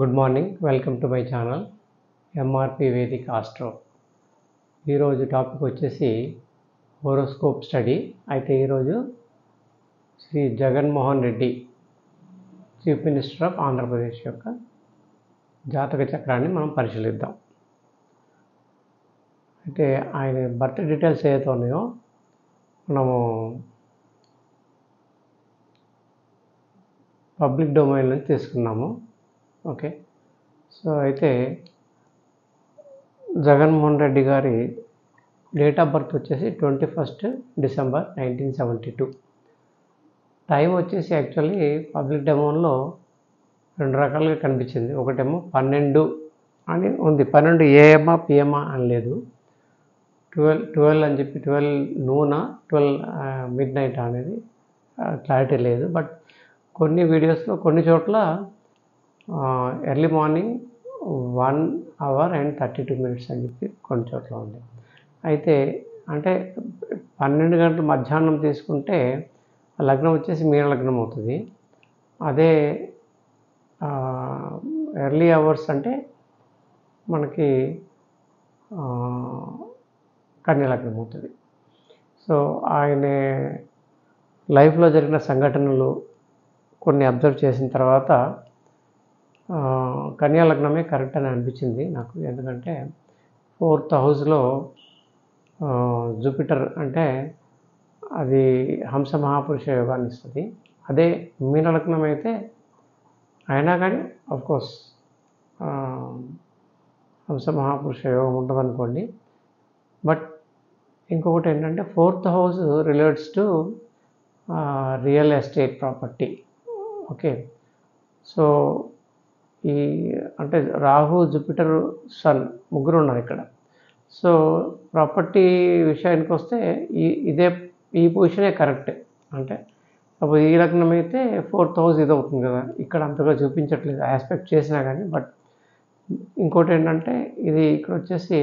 Good morning, welcome to my channel MRP Vedic astro. ఈరోజు topic వచ్చేసి horoscope study. అయితే ఈరోజు Shri Jaganmohan Reddy chief minister of Andhra Pradesh యొక్క జాతక చక్రాన్ని మనం పరిశీలిద్దాం. అయితే ఆయన బర్త్ డీటెయిల్స్ ఏదైతే ఉన్నాయో మనము పబ్లిక్ డొమైన్ నుంచి తీసుకున్నాము. ఓకే, సో అయితే జగన్మోహన్ రెడ్డి గారి డేట్ ఆఫ్ బర్త్ వచ్చేసి 21 డిసెంబర్ 1972. టైం వచ్చేసి యాక్చువల్లీ పబ్లిక్ డొమైన్లో రెండు రకాలుగా కనిపించింది. ఒకటేమో 12 అని ఉంది, 12 ఏఎమ్మా పిఎమ్మా అని లేదు, 12 అని చెప్పి 12 నూనా 12 మిడ్ నైట్ అనేది క్లారిటీ లేదు. బట్ కొన్ని వీడియోస్లో కొన్ని చోట్ల early morning 1 hour and 32 minutes అని చెప్పి కొన్ని చోట్ల ఉంది. అయితే అంటే 12 గంటల మధ్యాహ్నం తీసుకుంటే లగ్నం వచ్చేసి మీన లగ్నం అవుతుంది. అదే ఎర్లీ అవర్స్ అంటే మనకి కన్య లగ్నం అవుతుంది. సో ఆయన లైఫ్లో జరిగిన సంఘటనలు కొన్ని అబ్జర్వ్ చేసిన తర్వాత కన్యా లగ్నమే కరెక్ట్ అని అనిపించింది నాకు. ఎందుకంటే 4th హౌస్లో జూపిటర్ అంటే అది హంస మహాపురుష యోగాన్ని ఇస్తుంది. అదే మీన లగ్నం అయితే అయినా కానీ అఫ్కోర్స్ హంస మహాపురుష యోగం ఉంటుంది అనుకోండి. బట్ ఇంకొకటి ఏంటంటే 4th house relates to real estate property. Okay, so ఈ అంటే రాహు, జూపిటర్, సన్ ముగ్గురు ఉన్నారు ఇక్కడ. సో ప్రాపర్టీ విషయానికి వస్తే ఈ పొజిషనే కరెక్ట్. అంటే అప్పుడు ఈ లగ్నం అయితే 4th హౌస్ ఇది అవుతుంది కదా, ఇక్కడ అంతగా చూపించట్లేదు ఆస్పెక్ట్ చేసినా కానీ. బట్ ఇంకోటి ఏంటంటే ఇది ఇక్కడ వచ్చేసి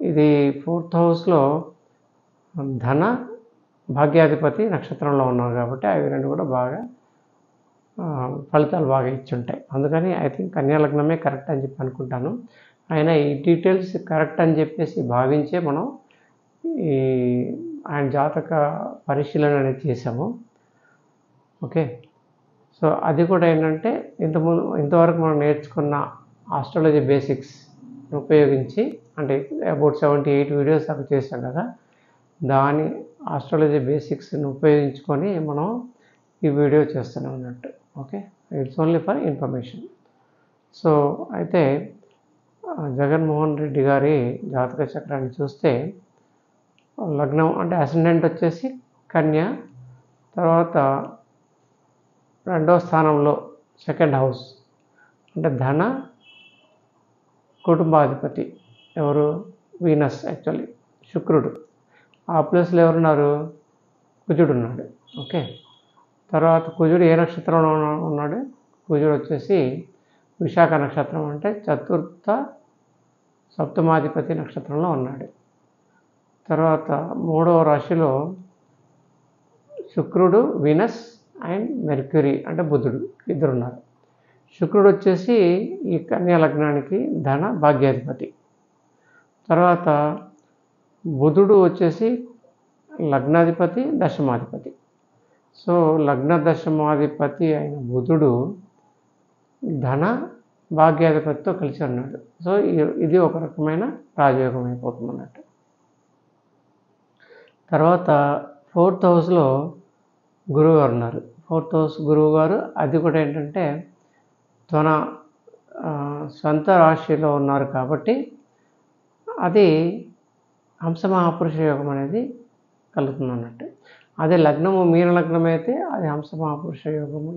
ఇది 4th హౌస్లో ధన భాగ్యాధిపతి నక్షత్రంలో ఉన్నారు కాబట్టి అవి రెండు కూడా బాగా ఫలితాలు బాగా ఇచ్చుంటాయి. అందుకని ఐ థింక్ కన్యా లగ్నమే కరెక్ట్ అని చెప్పి అనుకుంటాను. అయినా ఈ డీటెయిల్స్ కరెక్ట్ అని చెప్పేసి భావించే మనం ఈ ఆయన జాతక పరిశీలన అనేది చేసాము. ఓకే, సో అది కూడా ఏంటంటే ఇంతవరకు మనం నేర్చుకున్న ఆస్ట్రాలజీ బేసిక్స్ ఉపయోగించి, అంటే అబౌట్ 78 వీడియోస్ అవి చేసాం కదా, దాని ఆస్ట్రాలజీ బేసిక్స్ని ఉపయోగించుకొని మనం ఈ వీడియో చేస్తున్నాం అన్నట్టు. Okay, it's only for information. So అయితే జగన్మోహన్ రెడ్డి గారి జాతక చక్రాన్ని చూస్తే లగ్నం అంటే అసెండెంట్ వచ్చేసి కన్య, తర్వాత 2వ స్థానంలో 2nd హౌస్ అంటే ధన కుటుంబాధిపతి ఎవరు, వీనస్, యాక్చువల్లీ శుక్రుడు. ఆ ప్లేస్లో ఎవరున్నారు, కుజుడు ఉన్నాడు. ఓకే, తర్వాత కుజుడు ఏ నక్షత్రంలో ఉన్నాడు, కుజుడు వచ్చేసి విశాఖ నక్షత్రం అంటే 4th సప్తమాధిపతి నక్షత్రంలో ఉన్నాడు. తర్వాత 3వ రాశిలో శుక్రుడు, వీనస్ అండ్ మెర్క్యూరీ అంటే బుధుడు ఇద్దరు ఉన్నారు. శుక్రుడు వచ్చేసి ఈ కన్యా లగ్నానికి ధన భాగ్యాధిపతి. తర్వాత బుధుడు వచ్చేసి లగ్నాధిపతి, దశమాధిపతి. సో లగ్న దశమాధిపతి అయిన బుధుడు ధన భాగ్యాధిపతితో కలిసి ఉన్నాడు. సో ఇది ఒక రకమైన రాజయోగం అయిపోతుంది అన్నట్టు. తర్వాత 4th హౌస్లో గురువు గారు ఉన్నారు. 4th హౌస్ గురువు గారు అది కూడా ఏంటంటే తన సొంత రాశిలో ఉన్నారు కాబట్టి అది హంస మహాపురుష యోగం అనేది కలుగుతుంది అన్నట్టు. అదే లగ్నము మీన లగ్నం అయితే అది హంస మహాపురుష యోగము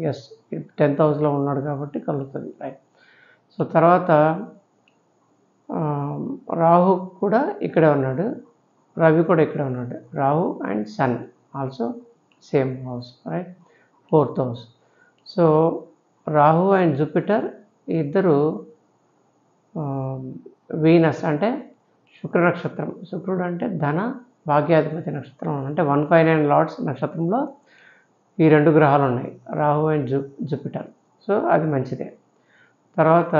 10th హౌస్లో ఉన్నాడు కాబట్టి కలుగుతుంది, రైట్. సో తర్వాత రాహు కూడా ఇక్కడే ఉన్నాడు, రవి కూడా ఇక్కడే ఉన్నాడు. Rahu and sun also same house, right, 4th house. So Rahu and Jupiter ఇద్దరు వీనస్ అంటే శుక్ర నక్షత్రం, శుక్రుడు అంటే ధన భాగ్యాధిపతి నక్షత్రం అంటే 159 లార్డ్స్ నక్షత్రంలో ఈ రెండు గ్రహాలు ఉన్నాయి, రాహు అండ్ జూపిటర్. సో అది మంచిదే. తర్వాత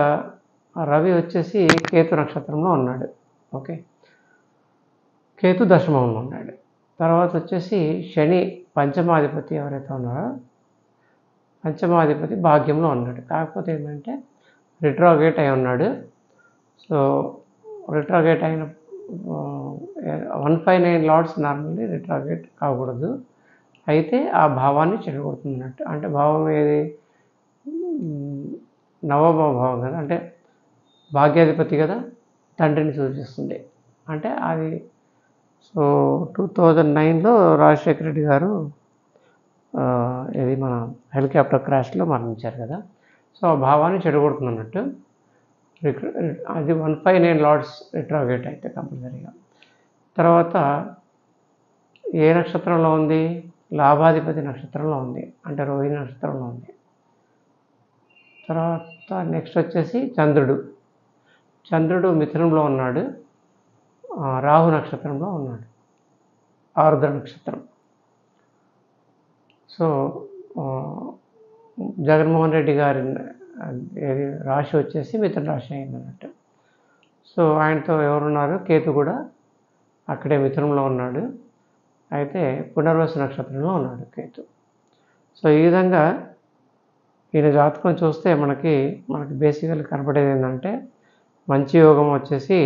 రవి వచ్చేసి కేతు నక్షత్రంలో ఉన్నాడు. ఓకే, కేతు దశమంలో ఉన్నాడు. తర్వాత వచ్చేసి శని పంచమాధిపతి ఎవరైతే ఉన్నారో పంచమాధిపతి భాగ్యంలో ఉన్నాడు. కాకపోతే ఏంటంటే రిట్రోగేట్ అయి ఉన్నాడు. సో రిట్రోగేట్ అయిన 159 లార్డ్స్ నార్మల్లీ రిట్రోగేట్ కాకూడదు. అయితే ఆ భావాన్ని చెడగొడుతున్నట్టు. అంటే భావం ఏది? నవమ భావం కదా, అంటే భాగ్యాధిపతి కదా, తండ్రిని సూచిస్తుంది. అంటే అది సో 2009లో రాజశేఖర రెడ్డి గారు ఇది మన హెలికాప్టర్ క్రాష్లో మరణించారు కదా. సో ఆ భావాన్ని చెడగొడుతున్నట్టు. అది 159 లార్డ్స్ రిట్రోగేట్ అయితే కంపల్సరీగా. తర్వాత ఏ నక్షత్రంలో ఉంది? లాభాధిపతి నక్షత్రంలో ఉంది, అంటే రోహిణి నక్షత్రంలో ఉంది. తర్వాత నెక్స్ట్ వచ్చేసి చంద్రుడు మిథునంలో ఉన్నాడు, రాహు నక్షత్రంలో ఉన్నాడు, ఆరుద్ర నక్షత్రం. సో జగన్మోహన్ రెడ్డి గారి రాశి వచ్చేసి మిథున రాశి అయిందన్నట్టు. సో ఆయనతో ఎవరున్నారు? కేతు కూడా అక్కడే మిథునంలో ఉన్నాడు. అయితే పునర్వసు నక్షత్రంలో ఉన్నాడు కేతు. సో ఈ విధంగా ఈయన జాతకం చూస్తే మనకి బేసికల్ కనపడేది ఏంటంటే మంచి యోగం వచ్చేసి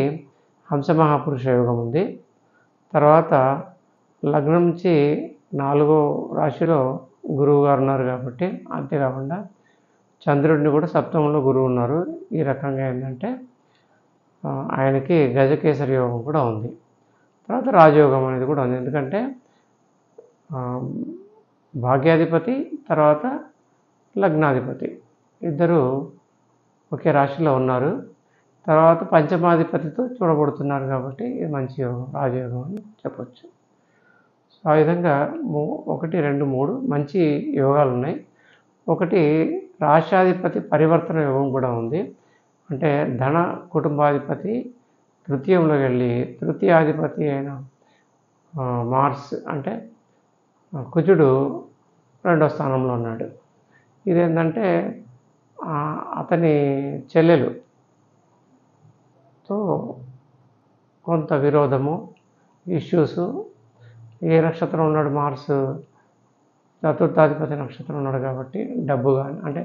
హంసమహాపురుష యోగం ఉంది. తర్వాత లగ్నం నుంచి 4వ రాశిలో గురువు గారు ఉన్నారు కాబట్టి, అంతేకాకుండా చంద్రుడిని కూడా సప్తమంలో గురువు ఉన్నారు. ఈ రకంగా ఏంటంటే ఆయనకి గజకేసరి యోగం కూడా ఉంది. తర్వాత రాజయోగం అనేది కూడా ఉంది. ఎందుకంటే భాగ్యాధిపతి తర్వాత లగ్నాధిపతి ఇద్దరు ఒకే రాశిలో ఉన్నారు. తర్వాత పంచమాధిపతితో చూడబడుతున్నారు కాబట్టి ఇది మంచి యోగం, రాజయోగం అని చెప్పచ్చు. సో ఆ విధంగా 1, 2, 3 మంచి యోగాలు ఉన్నాయి. ఒకటి రాష్ట్రాధిపతి పరివర్తన యోగం కూడా ఉంది. అంటే ధన కుటుంబాధిపతి తృతీయంలోకి వెళ్ళి తృతీయాధిపతి అయిన మార్స్ అంటే కుజుడు 2వ స్థానంలో ఉన్నాడు. ఇదేంటంటే అతని చెల్లెలుతో కొంత విరోధము, ఇష్యూసు. ఏ నక్షత్రం ఉన్నాడు? మార్స్ చతుర్థాధిపతి నక్షత్రం ఉన్నాడు కాబట్టి డబ్బు కానీ, అంటే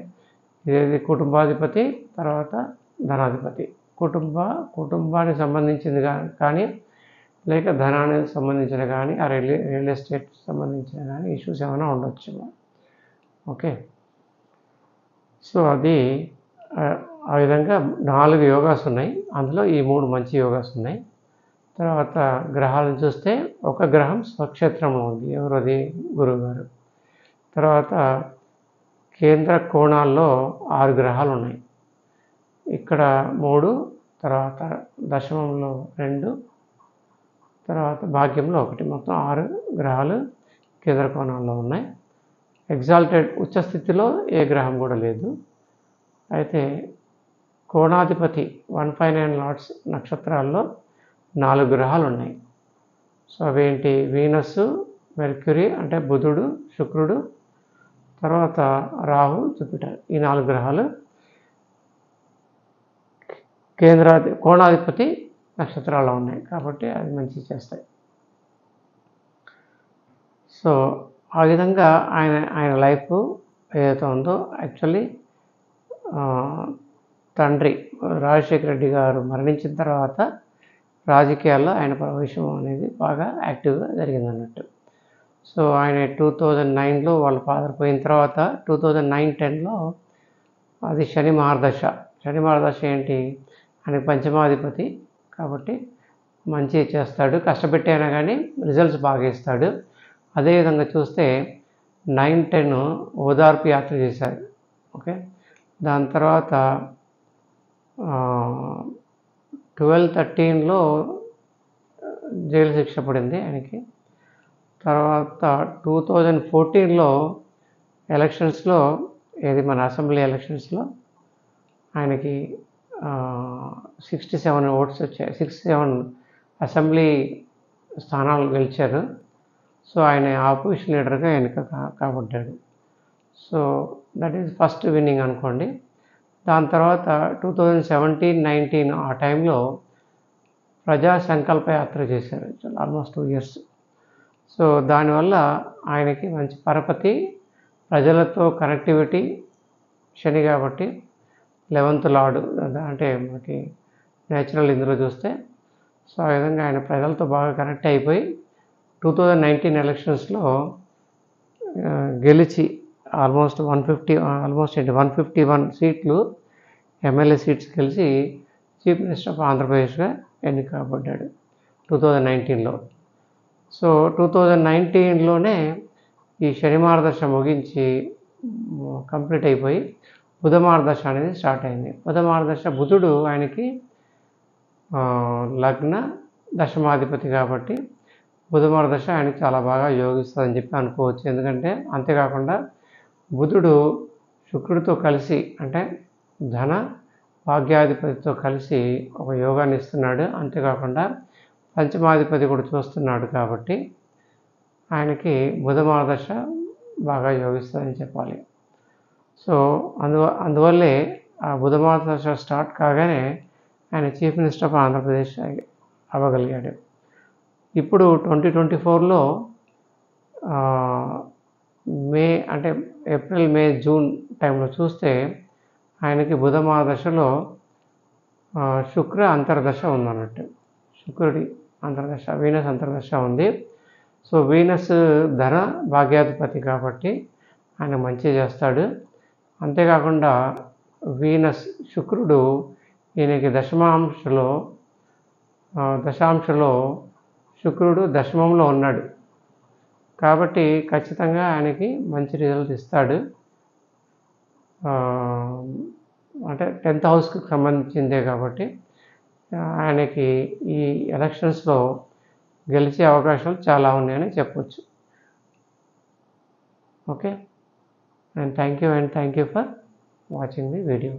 ఇదేది కుటుంబాధిపతి తర్వాత ధనాధిపతి, కుటుంబానికి సంబంధించింది కానీ లేక ధనానికి సంబంధించిన కానీ ఆ రియల్ ఎస్టేట్ సంబంధించిన కానీ ఇష్యూస్ ఏమైనా ఉండొచ్చు. ఓకే, సో అది ఆ విధంగా 4 యోగాస్ ఉన్నాయి. అందులో ఈ 3 మంచి యోగాస్ ఉన్నాయి. తర్వాత గ్రహాలను చూస్తే ఒక గ్రహం స్వక్షేత్రంలో ఉంది. ఎవరది? గురువు గారు. తర్వాత కేంద్ర కోణాల్లో 6 గ్రహాలు ఉన్నాయి. ఇక్కడ 3, తర్వాత దశమంలో 2, తర్వాత భాగ్యంలో 1, మొత్తం 6 గ్రహాలు కేంద్ర కోణాల్లో ఉన్నాయి. ఎగ్జాల్టెడ్ ఉచ్చస్థితిలో ఏ గ్రహం కూడా లేదు. అయితే కోణాధిపతి 159 లార్డ్స్ నక్షత్రాల్లో 4 గ్రహాలు ఉన్నాయి. సో అవేంటి? వీనస్, మెర్క్యూరీ అంటే బుధుడు, శుక్రుడు, తర్వాత రాహు, జూపిటర్. ఈ 4 గ్రహాలు కోణాధిపతి నక్షత్రాల్లో ఉన్నాయి కాబట్టి అది మంచి చేస్తాయి. సో ఆ విధంగా ఆయన లైఫ్ ఏదైతే ఉందో యాక్చువల్లీ తండ్రి రాజశేఖర రెడ్డి గారు మరణించిన తర్వాత రాజకీయాల్లో ఆయన ప్రవేశం అనేది బాగా యాక్టివ్గా జరిగిందన్నట్టు. సో ఆయన 2009లో వాళ్ళ ఫాదర్ పోయిన తర్వాత 2009-10లో అది శని మహర్దశ. శని మహర్దశ ఏంటి? ఆయనకి పంచమాధిపతి కాబట్టి మంచి చేస్తాడు, కష్టపెట్టి అయినా కానీ రిజల్ట్స్ బాగా ఇస్తాడు. అదేవిధంగా చూస్తే 9-10 ఓదార్పు యాత్ర చేశారు. ఓకే, దాని తర్వాత 12-13లో జైలు శిక్ష పడింది ఆయనకి. తర్వాత 2014లో ఎలక్షన్స్లో, ఏది మన అసెంబ్లీ ఎలక్షన్స్లో ఆయనకి 67 ఓట్స్ వచ్చాయి. 67 అసెంబ్లీ స్థానాలు గెలిచారు. సో ఆయన ఆపోజిషన్ లీడర్గా ఎన్నిక కాబడ్డాడు. So that is first winning అనుకోండి. దాని తర్వాత 2017-19 ఆ టైంలో ప్రజా సంకల్ప యాత్ర చేశారు, ఆల్మోస్ట్ 2 ఇయర్స్. సో దానివల్ల ఆయనకి మంచి పరపతి, ప్రజలతో కనెక్టివిటీ, శని కాబట్టి 11th లార్డ్ అంటే మనకి నేచురల్ ఇందులో చూస్తే. సో ఆ విధంగా ఆయన ప్రజలతో బాగా కనెక్ట్ అయిపోయి 2019 ఎలక్షన్స్లో గెలిచి ఆల్మోస్ట్ 151 సీట్లు ఎమ్మెల్యే సీట్స్ గెలిచి చీఫ్ మినిస్టర్ ఆఫ్ ఆంధ్రప్రదేశ్గా ఎన్నిక కాబడ్డాడు 2019లో. సో 2019లోనే ఈ శని మార్గదర్శ ముగించి కంప్లీట్ అయిపోయి బుధ మార్గదర్శ అనేది స్టార్ట్ అయింది. బుధ మార్గదర్శ బుధుడు ఆయనకి లగ్న దశమాధిపతి కాబట్టి బుధ మార్గదర్శ ఆయనకి చాలా బాగా యోగిస్తుందని చెప్పి అనుకోవచ్చు. ఎందుకంటే అంతేకాకుండా బుధుడు శుక్రుడితో కలిసి అంటే ధన భాగ్యాధిపతితో కలిసి ఒక యోగాన్ని ఇస్తున్నాడు. అంతేకాకుండా పంచమాధిపతి కూడా చూస్తున్నాడు కాబట్టి ఆయనకి బుధ మార్గదర్శ బాగా యోగిస్తుందని చెప్పాలి. సో అందువల్లే ఆ బుధ మార్గదర్శ స్టార్ట్ కాగానే ఆయన చీఫ్ మినిస్టర్ ఆఫ్ ఆంధ్రప్రదేశ్ అవ్వగలిగాడు. ఇప్పుడు 2024లో అంటే ఏప్రిల్, మే, జూన్ టైంలో చూస్తే ఆయనకి బుధ మార్గదర్శలో శుక్ర అంతర్దశ ఉందన్నట్టు. శుక్రుడి అంతర్దశ, వీనస్ అంతర్దశ ఉంది. సో వీనస్ ధన భాగ్యాధిపతి కాబట్టి ఆయన మంచి చేస్తాడు. అంతేకాకుండా వీనస్ శుక్రుడు ఈయనకి దశాంశలో శుక్రుడు దశమంలో ఉన్నాడు కాబట్టి ఖచ్చితంగా ఆయనకి మంచి రిజల్ట్ ఇస్తాడు. అంటే 10th హౌస్కి సంబంధించిందే కాబట్టి ఆయనకి ఈ ఎలక్షన్స్లో గెలిచే అవకాశాలు చాలా ఉన్నాయని చెప్పొచ్చు. Okay, and thank you for watching the video.